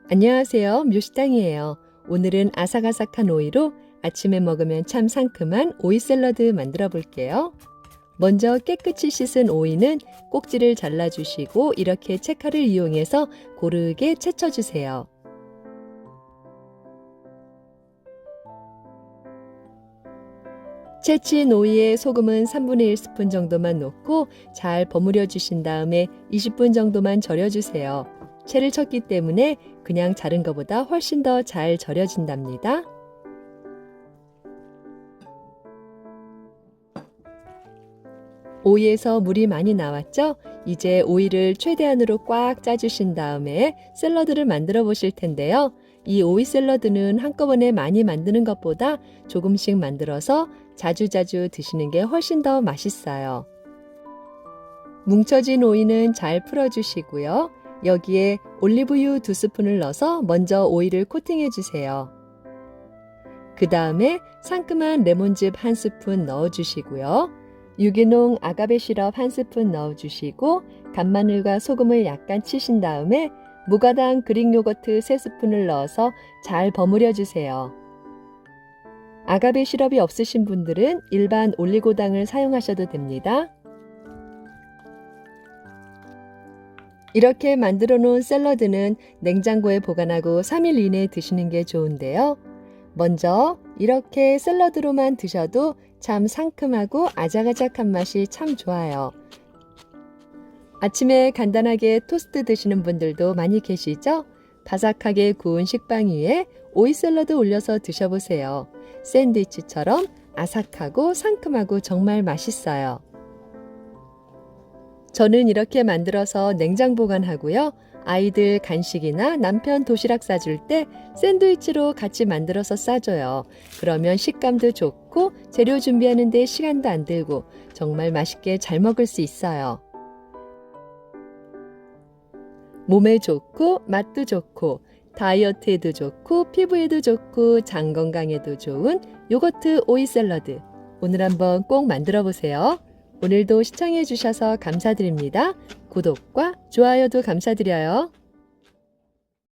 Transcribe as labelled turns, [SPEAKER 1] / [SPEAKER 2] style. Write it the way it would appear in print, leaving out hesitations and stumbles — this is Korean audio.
[SPEAKER 1] 안녕하세요. 묘식당이에요. 오늘은 아삭아삭한 오이로 아침에 먹으면 참 상큼한 오이 샐러드 만들어 볼게요. 먼저 깨끗이 씻은 오이는 꼭지를 잘라주시고 이렇게 채칼을 이용해서 고르게 채쳐주세요. 채친 오이에 소금은 3분의 1스푼 정도만 넣고 잘 버무려 주신 다음에 20분 정도만 절여주세요. 채를 쳤기 때문에 그냥 자른 것보다 훨씬 더 잘 절여진답니다. 오이에서 물이 많이 나왔죠? 이제 오이를 최대한으로 꽉 짜주신 다음에 샐러드를 만들어 보실 텐데요. 이 오이 샐러드는 한꺼번에 많이 만드는 것보다 조금씩 만들어서 자주자주 드시는 게 훨씬 더 맛있어요. 뭉쳐진 오이는 잘 풀어주시고요. 여기에 올리브유 2스푼을 넣어서 먼저 오이를 코팅해 주세요. 그 다음에 상큼한 레몬즙 1스푼 넣어주시고요. 유기농 아가베 시럽 1스푼 넣어주시고 간마늘과 소금을 약간 치신 다음에 무가당 그릭 요거트 3스푼을 넣어서 잘 버무려 주세요. 아가베 시럽이 없으신 분들은 일반 올리고당을 사용하셔도 됩니다. 이렇게 만들어 놓은 샐러드는 냉장고에 보관하고 3일 이내에 드시는 게 좋은데요. 먼저 이렇게 샐러드로만 드셔도 참 상큼하고 아작아작한 맛이 참 좋아요. 아침에 간단하게 토스트 드시는 분들도 많이 계시죠? 바삭하게 구운 식빵 위에 오이 샐러드 올려서 드셔보세요. 샌드위치처럼 아삭하고 상큼하고 정말 맛있어요. 저는 이렇게 만들어서 냉장 보관하고요. 아이들 간식이나 남편 도시락 싸줄 때 샌드위치로 같이 만들어서 싸줘요. 그러면 식감도 좋고 재료 준비하는 데 시간도 안 들고 정말 맛있게 잘 먹을 수 있어요. 몸에 좋고 맛도 좋고 다이어트에도 좋고 피부에도 좋고 장 건강에도 좋은 요거트 오이 샐러드. 오늘 한번 꼭 만들어 보세요. 오늘도 시청해 주셔서 감사드립니다. 구독과 좋아요도 감사드려요.